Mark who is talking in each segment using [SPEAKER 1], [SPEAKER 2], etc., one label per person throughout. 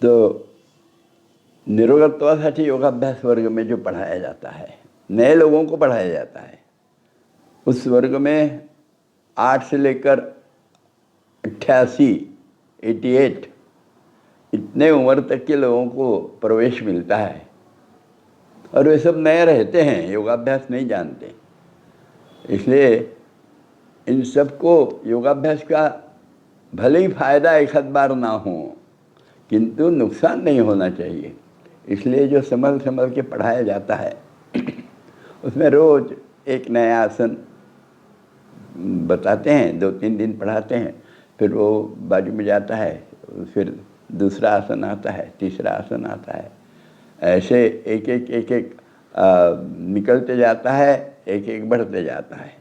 [SPEAKER 1] तो निरोगत्वासाठी योगाभ्यास वर्ग में जो पढ़ाया जाता है, नए लोगों को पढ़ाया जाता है, उस वर्ग में 8 से लेकर 88, 88 इतने उम्र तक के लोगों को प्रवेश मिलता है। और वे सब नए रहते हैं, योगाभ्यास नहीं जानते। इसलिए इन सबको योगाभ्यास का भले ही फायदा एक आध बार ना हो, किंतु नुकसान नहीं होना चाहिए। इसलिए जो संभल संभल के पढ़ाया जाता है उसमें रोज एक नया आसन बताते हैं, 2-3 दिन पढ़ाते हैं, फिर वो बाजू में जाता है, फिर दूसरा आसन आता है, तीसरा आसन आता है, ऐसे एक एक निकलते जाता है, एक एक बढ़ते जाता है।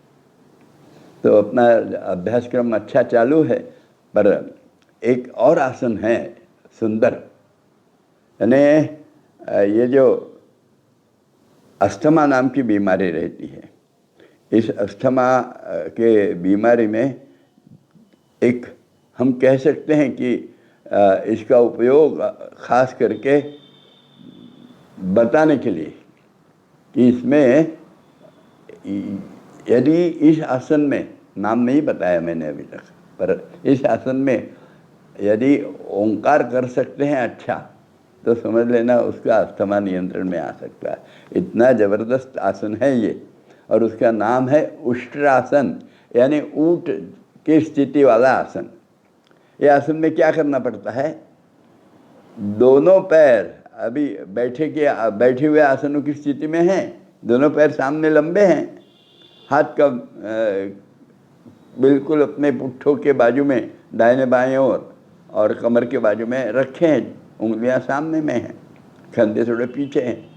[SPEAKER 1] तो अपना अभ्यासक्रम अच्छा चालू है। पर एक और आसन है सुंदर, यानी ये जो अस्थमा नाम की बीमारी रहती है, इस अस्थमा के बीमारी में एक हम कह सकते हैं कि इसका उपयोग खास करके बताने के लिए कि इसमें यदि इस आसन में, नाम नहीं बताया मैंने अभी तक, पर इस आसन में यदि ओंकार कर सकते हैं अच्छा, तो समझ लेना उसका अस्थमा नियंत्रण में आ सकता है। इतना ज़बरदस्त आसन है ये। और उसका नाम है उष्ट्रासन, यानी ऊँट की स्थिति वाला आसन। ये आसन में क्या करना पड़ता है, दोनों पैर अभी बैठे हुए आसनों की स्थिति में हैं, दोनों पैर सामने लंबे हैं, हाथ का बिल्कुल अपने पुट्ठों के बाजू में दाहिने बाएं ओर और कमर के बाजू में रखे हैं, उंगलियां सामने में हैं, कंधे थोड़े पीछे हैं,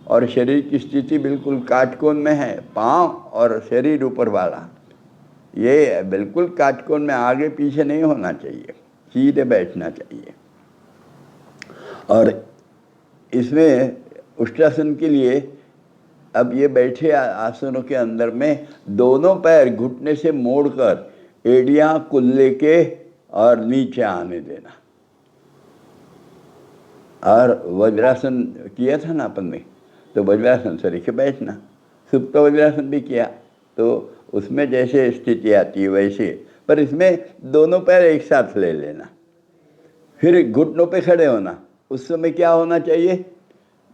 [SPEAKER 1] और शरीर की स्थिति बिल्कुल काटकोण में है, पाँव और शरीर ऊपर वाला, ये बिल्कुल काटकोण में, आगे पीछे नहीं होना चाहिए, सीधे बैठना चाहिए। और इसमें उष्ट्रासन के लिए अब ये बैठे आसनों के अंदर में दोनों पैर घुटने से मोड़कर एड़ियां कुल्ले के और नीचे आने देना। और वज्रासन किया था ना अपन ने, तो वज्रासन से रखे बैठना। सुप्त वज्रासन भी किया तो उसमें जैसे स्थिति आती है वैसे, पर इसमें दोनों पैर एक साथ ले लेना, फिर घुटनों पे खड़े होना। उस समय क्या होना चाहिए,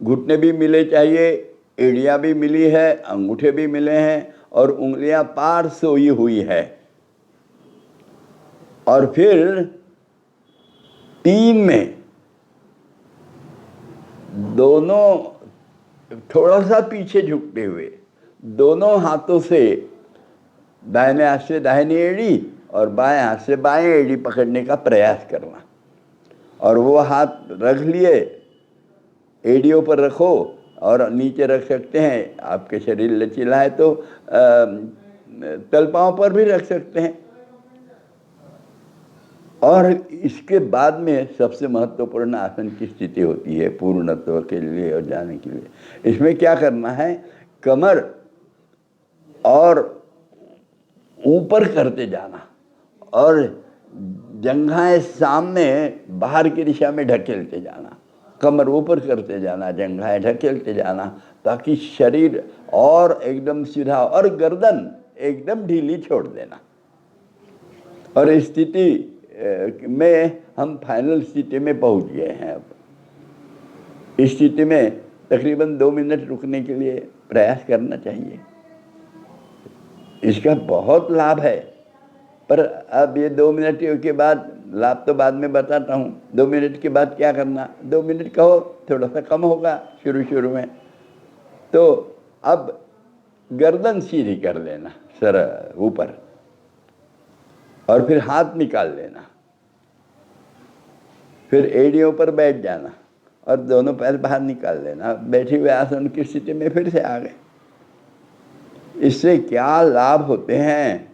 [SPEAKER 1] घुटने भी मिले चाहिए, एड़ियाँ भी मिली है, अंगूठे भी मिले हैं, और उंगलियां पार सोई हुई है। और फिर 3 में दोनों थोड़ा सा पीछे झुकते हुए दोनों हाथों से दाहिने हाथ से दाहिनी एड़ी और बाएं हाथ से बाएं एड़ी पकड़ने का प्रयास करना। और वो हाथ रख लिए, एड़ियों पर रखो और नीचे रख सकते हैं, आपके शरीर लचीला है तो तलपाओं पर भी रख सकते हैं। और इसके बाद में सबसे महत्वपूर्ण आसन की स्थिति होती है पूर्णत्व के लिए और जाने के लिए। इसमें क्या करना है, कमर और ऊपर करते जाना और जंघाएं सामने बाहर की दिशा में ढकेलते जाना, कमर ऊपर करते जाना, जंघाएं ढकेलते जाना, ताकि शरीर और एकदम सीधा और गर्दन एकदम ढीली छोड़ देना। और इस स्थिति में हम फाइनल स्थिति में पहुंच गए हैं। अब इस स्थिति में तकरीबन 2 मिनट रुकने के लिए प्रयास करना चाहिए। इसका बहुत लाभ है, पर अब ये 2 मिनट के बाद, लाभ तो बाद में बताता हूँ, 2 मिनट के बाद क्या करना। 2 मिनट कहो, थोड़ा सा कम होगा शुरू में। तो अब गर्दन सीधी कर लेना सर ऊपर, और फिर हाथ निकाल लेना, फिर एड़ियों पर बैठ जाना और दोनों पैर बाहर निकाल लेना। बैठे हुए आसन की स्थिति में फिर से आ गए। इससे क्या लाभ होते हैं,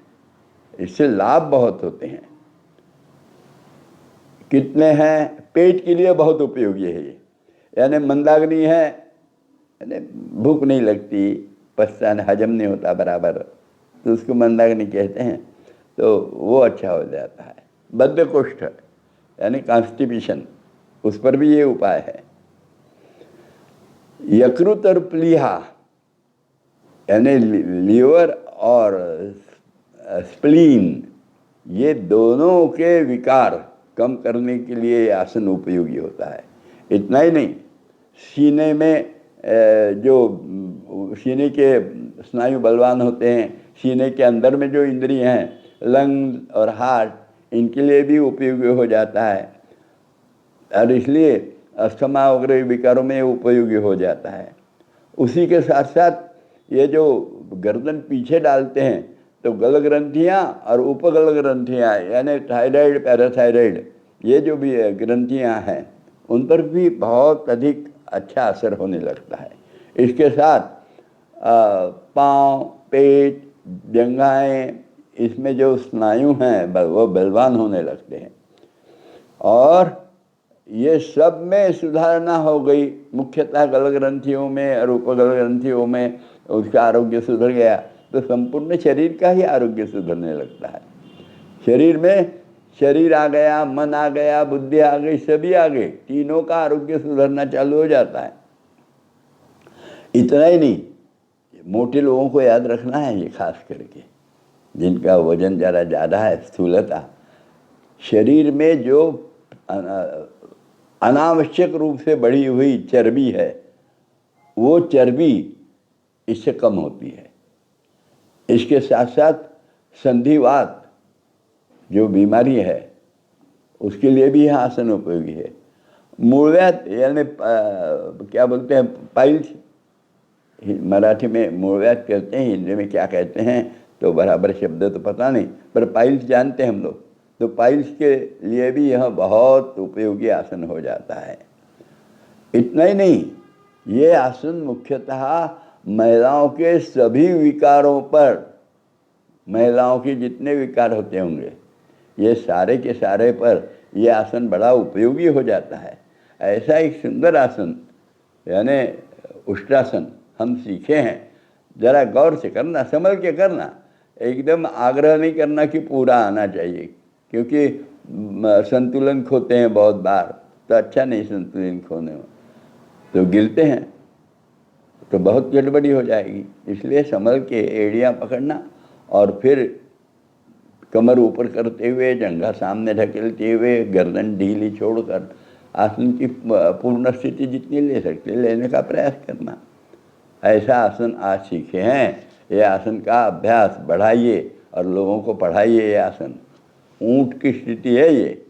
[SPEAKER 1] इससे लाभ बहुत होते हैं। कितने हैं, पेट के लिए बहुत उपयोगी है ये। यानी मंदाग्नि है, यानी भूख नहीं लगती, पचता हजम नहीं होता बराबर, तो उसको मंदाग्नि कहते हैं, तो वो अच्छा हो जाता है। बद्धकोष्ठ यानी कॉन्स्टिपेशन, उस पर भी ये उपाय है। यकृत और प्लीहा यानी लीवर और स्प्लीन, ये दोनों के विकार कम करने के लिए ये आसन उपयोगी होता है। इतना ही नहीं, सीने में जो सीने के स्नायु बलवान होते हैं, सीने के अंदर में जो इंद्रियां हैं, लंग और हार्ट, इनके लिए भी उपयोगी हो जाता है और इसलिए अस्थमा वगैरह विकारों में उपयोगी हो जाता है। उसी के साथ साथ ये जो गर्दन पीछे डालते हैं तो गल ग्रंथियाँ और उपगल ग्रंथियाँ यानी थायराइड, पैराथायराइड, ये जो भी ग्रंथियाँ हैं उन पर भी बहुत अधिक अच्छा असर होने लगता है। इसके साथ पाँव, पेट, जंघाएं, इसमें जो स्नायु हैं वो बलवान होने लगते हैं और ये सब में सुधारना हो गई। मुख्यतः गल ग्रंथियों में और उपगल ग्रंथियों में उसका आरोग्य सुधर गया तो संपूर्ण शरीर का ही आरोग्य सुधरने लगता है। शरीर में शरीर आ गया, मन आ गया, बुद्धि आ गई, सभी आ गए, तीनों का आरोग्य सुधरना चालू हो जाता है। इतना ही नहीं, मोटे लोगों को याद रखना है ये, खास करके जिनका वजन ज़रा ज़्यादा है, स्थूलता, शरीर में जो अनावश्यक रूप से बढ़ी हुई चर्बी है वो चर्बी इससे कम होती है। इसके साथ साथ संधिवात जो बीमारी है उसके लिए भी यह आसन उपयोगी है। मूलव्याध यानी क्या बोलते हैं, पाइल्स, मराठी में मूलव्याध कहते हैं, हिंदी में क्या कहते हैं तो बराबर शब्द तो पता नहीं, पर पाइल्स जानते हैं हम लोग। तो पाइल्स के लिए भी यह बहुत उपयोगी आसन हो जाता है। इतना ही नहीं, ये आसन मुख्यतः महिलाओं के सभी विकारों पर, महिलाओं के जितने विकार होते होंगे ये सारे के सारे पर ये आसन बड़ा उपयोगी हो जाता है। ऐसा एक सुंदर आसन यानी उष्ट्रासन हम सीखे हैं, ज़रा गौर से करना, संभल के करना, एकदम आग्रह नहीं करना कि पूरा आना चाहिए, क्योंकि संतुलन खोते हैं बहुत बार, तो अच्छा नहीं संतुलन खोने में, तो गिरते हैं तो बहुत गड़बड़ी हो जाएगी। इसलिए संभल के एड़ियाँ पकड़ना और फिर कमर ऊपर करते हुए, जंघा सामने ढकेलते हुए, गर्दन ढीली छोड़कर आसन की पूर्ण स्थिति जितनी ले सकते लेने का प्रयास करना। ऐसा आसन आज सीखे हैं, ये आसन का अभ्यास बढ़ाइए और लोगों को पढ़ाइए। ये आसन ऊंट की स्थिति है ये,